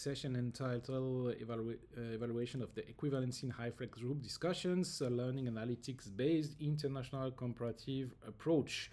session entitled Evaluation of the Equivalency in HyFlex Group Discussions, Learning Analytics-Based International Comparative Approach.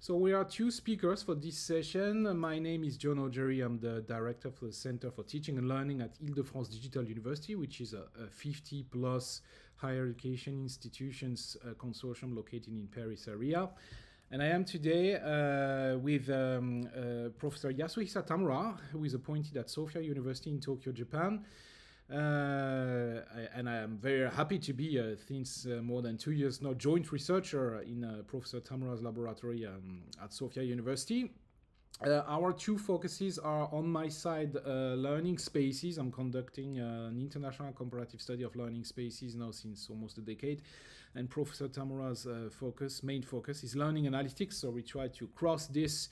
So we are two speakers for this session. My name is John O'Jerry. I'm the director for the Center for Teaching and Learning at Île-de-France Digital University, which is a 50-plus higher education institutions consortium located in Paris area. And I am today with Professor Yasuhisa Tamura, who is appointed at Sophia University in Tokyo, Japan. And I am very happy to be, since more than 2 years now, joint researcher in Professor Tamura's laboratory at Sophia University. Our two focuses are, on my side, learning spaces. I'm conducting an international comparative study of learning spaces now since almost a decade. And Professor Tamura's main focus is learning analytics. So we try to cross this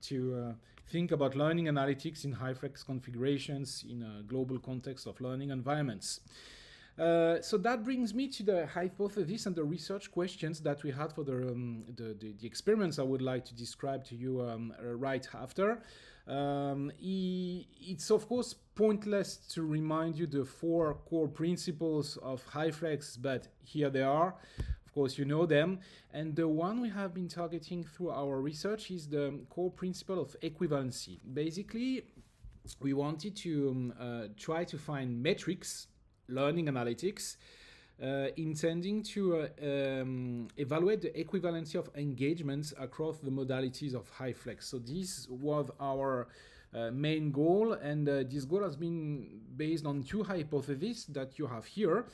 to think about learning analytics in HyFlex configurations in a global context of learning environments. So that brings me to the hypothesis and the research questions that we had for the experiments I would like to describe to you right after. It's of course pointless to remind you the 4 core principles of HyFlex, but here they are. Of course, you know them. And the one we have been targeting through our research is the core principle of equivalency. Basically, we wanted to try to find metrics, learning analytics, intending to evaluate the equivalency of engagements across the modalities of HyFlex. So this was our main goal, and this goal has been based on 2 hypotheses that you have here.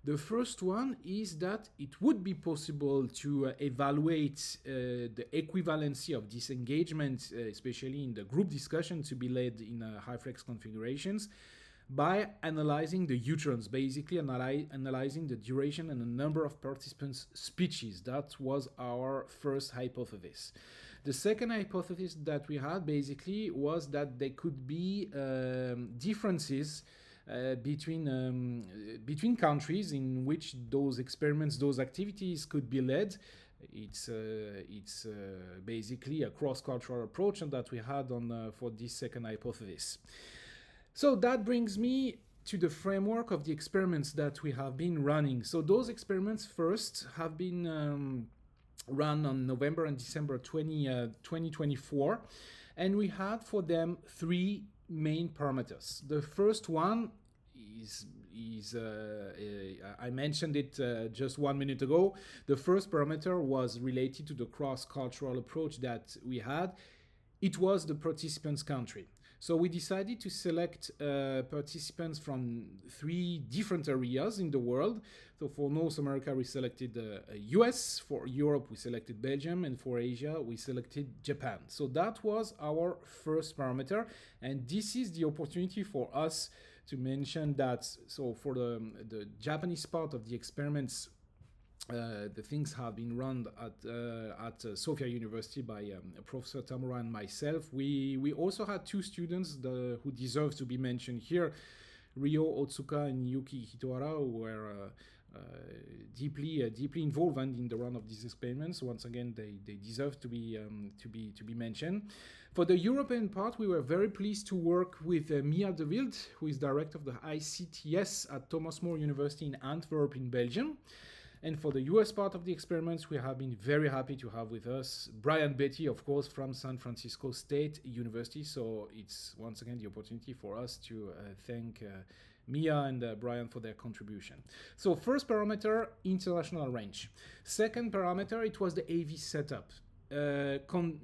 The first one is that it would be possible to evaluate the equivalency of this engagement, especially in the group discussion to be led in HyFlex configurations, by analyzing the U-turns, basically analyzing the duration and the number of participants' speeches. That was our first hypothesis. The second hypothesis that we had basically was that there could be differences between countries in which those experiments, those activities could be led. It's basically a cross-cultural approach that we had for this second hypothesis. So that brings me to the framework of the experiments that we have been running. So those experiments first have been run on November and December 2024. And we had for them 3 main parameters. The first one is I mentioned it just 1 minute ago. The first parameter was related to the cross-cultural approach that we had. It was the participants' country. So we decided to select participants from 3 different areas in the world. So for North America, we selected US. For Europe, we selected Belgium. And for Asia, we selected Japan. So that was our first parameter. And this is the opportunity for us to mention that, so for the Japanese part of the experiments, the things have been run at Sophia University by Professor Tamura and myself. We also had 2 students who deserve to be mentioned here, Ryo Otsuka and Yuki Hitohara, who were deeply involved in the run of these experiments. Once again, they deserve to be mentioned. For the European part, we were very pleased to work with Mia de Wild, who is director of the ICTS at Thomas More University in Antwerp in Belgium. And for the US part of the experiments, we have been very happy to have with us Brian Betty, of course, from San Francisco State University. So it's once again the opportunity for us to thank Mia and Brian for their contribution. So first parameter, international range. Second parameter, it was the AV setup.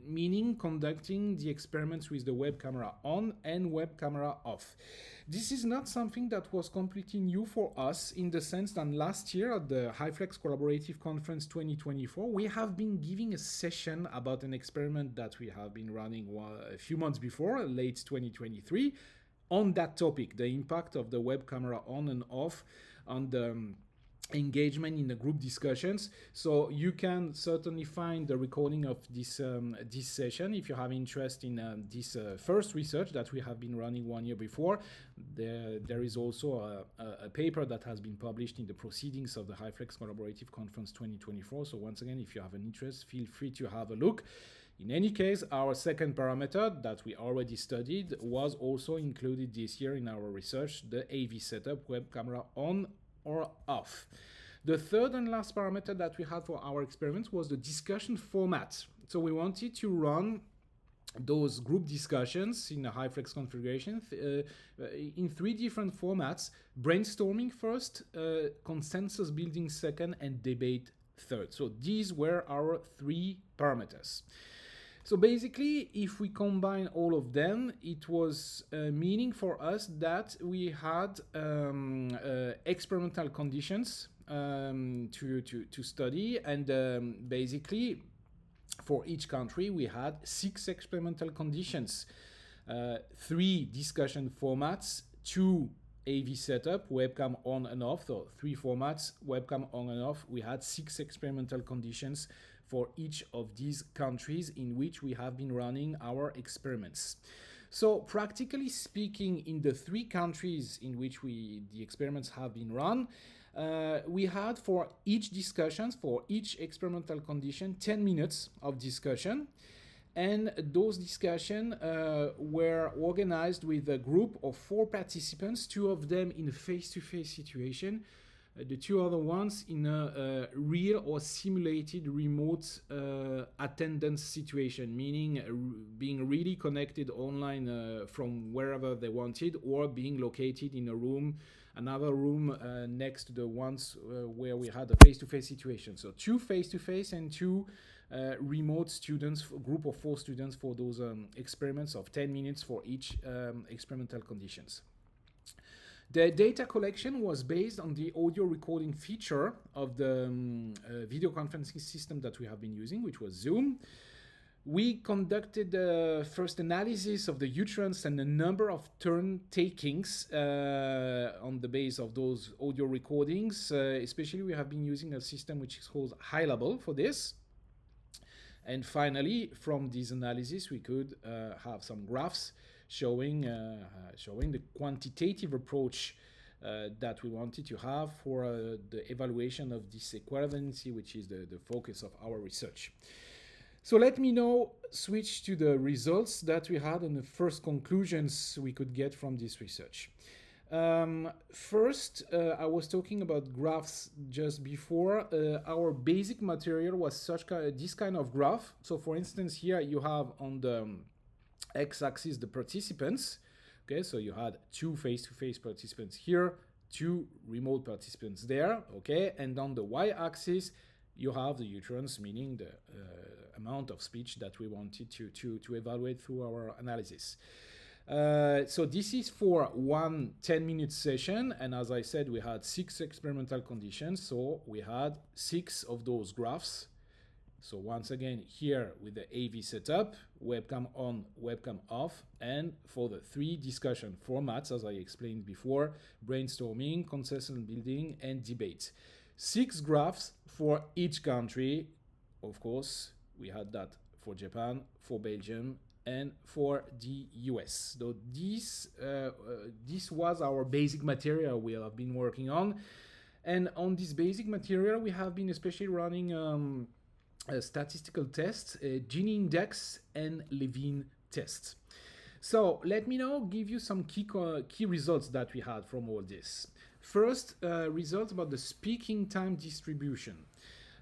Meaning conducting the experiments with the web camera on and web camera off. This is not something that was completely new for us, in the sense that last year at the HyFlex Collaborative Conference 2024, we have been giving a session about an experiment that we have been running a few months before, late 2023, on that topic, the impact of the web camera on and off on the engagement in the group discussions. So you can certainly find the recording of this session if you have interest in this first research that we have been running 1 year before. There is also a paper that has been published in the proceedings of the HyFlex Collaborative Conference 2024. So once again, if you have an interest, feel free to have a look. In any case, our second parameter that we already studied was also included this year in our research, the AV setup, web camera on or off. The third and last parameter that we had for our experiments was the discussion format. So we wanted to run those group discussions in a HyFlex configuration in 3 different formats: brainstorming first, consensus building second, and debate third. So these were our 3 parameters. So basically, if we combine all of them, it was meaning for us that we had experimental conditions to study, and basically for each country we had 6 experimental conditions, 3 discussion formats, 2 AV setup, webcam on and off, so 3 formats, webcam on and off. We had 6 experimental conditions for each of these countries in which we have been running our experiments. So practically speaking, in the 3 countries in which the experiments have been run, we had for each discussion, for each experimental condition, 10 minutes of discussion. And those discussions were organized with a group of 4 participants, 2 of them in a face-to-face situation, the 2 other ones in a real or simulated remote attendance situation, meaning being really connected online from wherever they wanted, or being located in a room, another room next to the ones where we had a face-to-face situation. So 2 face-to-face and 2 remote students, a group of 4 students for those experiments of 10 minutes for each experimental conditions. The data collection was based on the audio recording feature of the video conferencing system that we have been using, which was Zoom. We conducted the first analysis of the utterance and the number of turn takings on the base of those audio recordings. Especially, we have been using a system which is called HyLabel for this. And finally, from this analysis, we could have some graphs showing the quantitative approach that we wanted to have for the evaluation of this equivalency, which is the focus of our research. So let me now switch to the results that we had and the first conclusions we could get from this research. First, I was talking about graphs just before. Our basic material was this kind of graph. So for instance, here you have on the x-axis the participants. Okay, so you had 2 face-to-face participants here, 2 remote participants there. Okay, and on the y-axis you have the utterance, meaning the amount of speech that we wanted to evaluate through our analysis. So this is for one 10-minute session, and as I said, we had 6 experimental conditions, so we had 6 of those graphs. So once again, here with the AV setup, webcam on, webcam off, and for the 3 discussion formats, as I explained before, brainstorming, consensus building, and debate. 6 graphs for each country. Of course, we had that for Japan, for Belgium, and for the US. So this was our basic material we have been working on. And on this basic material, we have been especially running statistical tests, Gini index and Levine tests. So let me now give you some key results that we had from all this. First, results about the speaking time distribution.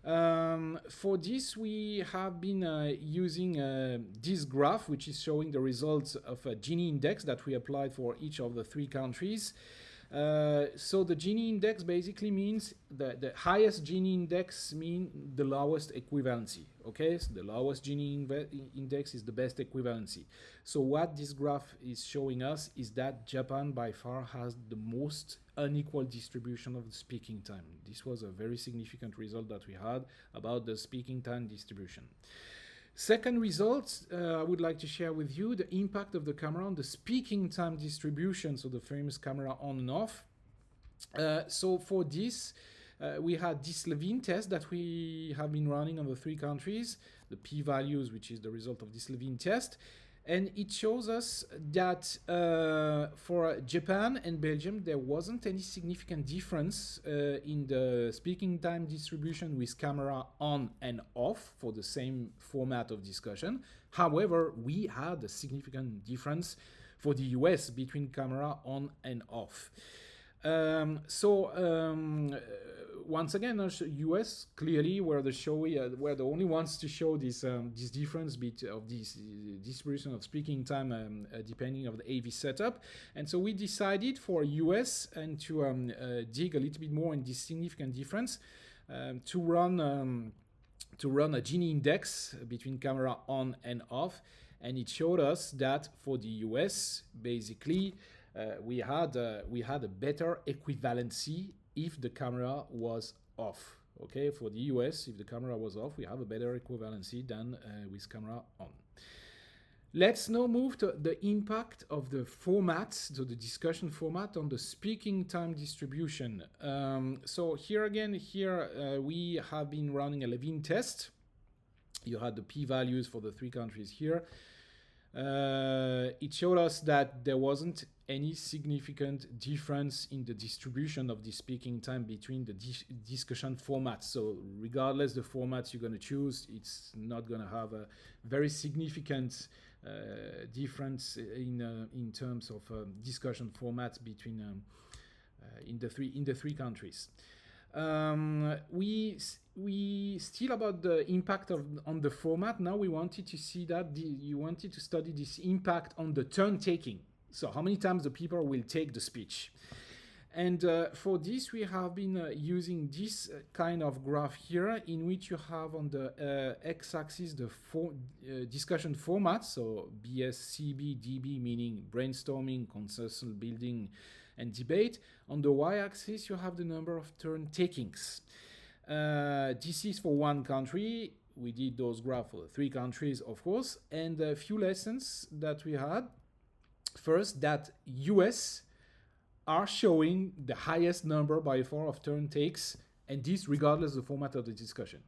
For this, we have been using this graph, which is showing the results of a Gini index that we applied for each of the 3 countries. So the Gini index basically means the highest Gini index means the lowest equivalency. Okay, so the lowest Gini index is the best equivalency. So what this graph is showing us is that Japan by far has the most unequal distribution of the speaking time. This was a very significant result that we had about the speaking time distribution. Second result, I would like to share with you the impact of the camera on the speaking time distribution, so the famous camera on and off. So for this, we had this Levine test that we have been running on the 3 countries, the p-values, which is the result of this Levine test. And it shows us that for Japan and Belgium, there wasn't any significant difference in the speaking time distribution with camera on and off for the same format of discussion. However, we had a significant difference for the US between camera on and off. Once again, US clearly were the only ones to show this difference of this distribution of speaking time depending of the AV setup. And so we decided for US and to dig a little bit more in this significant difference to run a Gini index between camera on and off, and it showed us that for the US basically we had a better equivalency if the camera was off. Okay, for the US, if the camera was off, we have a better equivalency than with camera on. Let's now move to the impact of the format, so the discussion format on the speaking time distribution. So here again, we have been running a Levine test. You had the p-values for the 3 countries here. It showed us that there wasn't any significant difference in the distribution of the speaking time between the discussion formats. So regardless the formats you're going to choose, it's not going to have a very significant difference in terms of discussion formats between in the three countries. We still about the impact on the format. Now we wanted to see that you wanted to study this impact on the turn taking. So how many times the people will take the speech. And for this, we have been using this kind of graph here, in which you have on the x-axis the discussion format, so BS, CB, DB, meaning brainstorming, consensus building, and debate. On the y-axis, you have the number of turn takings. This is for one country. We did those graphs for 3 countries, of course, and a few lessons that we had. First, that US are showing the highest number by far of turn takes, and this regardless of the format of the discussion.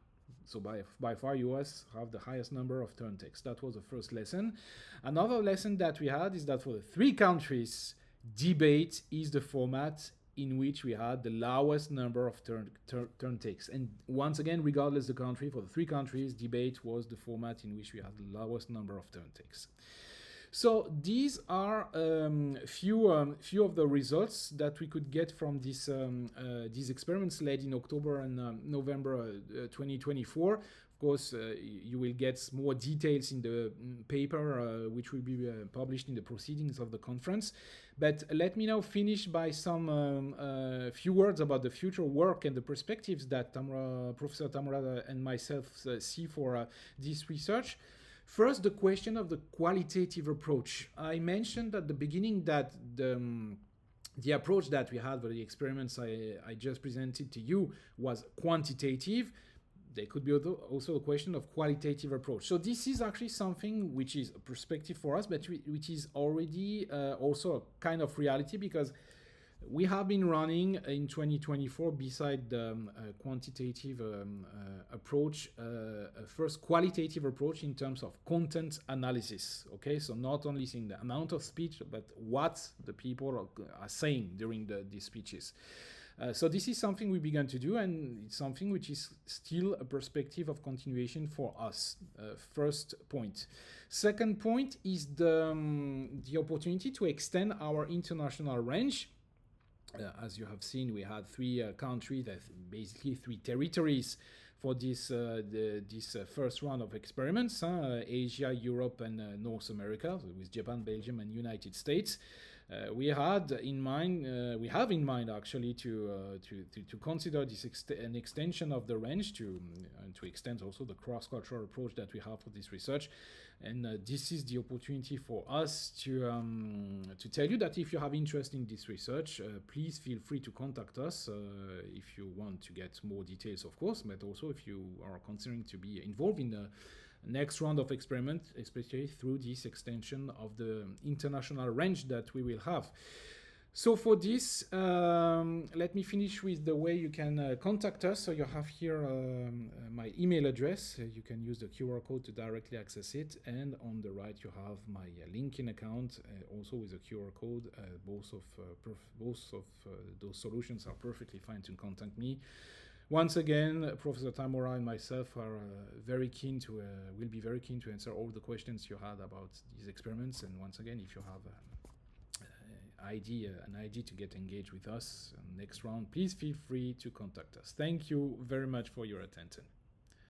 So by far, US have the highest number of turn takes. That was the first lesson. Another lesson that we had is that for the 3 countries, debate is the format in which we had the lowest number of turn takes. And once again, regardless of the country, for the 3 countries, debate was the format in which we had the lowest number of turn takes. So these are few of the results that we could get from these experiments led in October and November 2024. Of course, you will get more details in the paper, which will be published in the proceedings of the conference. But let me now finish by some few words about the future work and the perspectives that Professor Tamura and myself see for this research. First, the question of the qualitative approach. I mentioned at the beginning that the approach that we had for the experiments I just presented to you was quantitative. There could be also a question of qualitative approach. So this is actually something which is a perspective for us, but which is already also a kind of reality, because we have been running in 2024, beside the quantitative approach, a first qualitative approach in terms of content analysis. Okay, so not only seeing the amount of speech, but what the people are saying during these speeches. So this is something we began to do, and it's something which is still a perspective of continuation for us. First point. Second point is the opportunity to extend our international range. As you have seen, we had 3 countries, basically 3 territories for this first round of experiments: Asia, Europe, and North America, so with Japan, Belgium, and United States. We have in mind actually to consider this an extension of the range to extend also the cross-cultural approach that we have for this research. And this is the opportunity for us to tell you that if you have interest in this research, please feel free to contact us if you want to get more details, of course, but also if you are considering to be involved in the next round of experiment, especially through this extension of the international range that we will have. So for this, let me finish with the way you can contact us. So you have here my email address. You can use the QR code to directly access it. And on the right, you have my LinkedIn account, also with a QR code. Both of those solutions are perfectly fine to contact me. Once again, Professor Tamura and myself are will be very keen to answer all the questions you had about these experiments. And once again, if you have an idea to get engaged with us next round, please feel free to contact us. Thank you very much for your attention.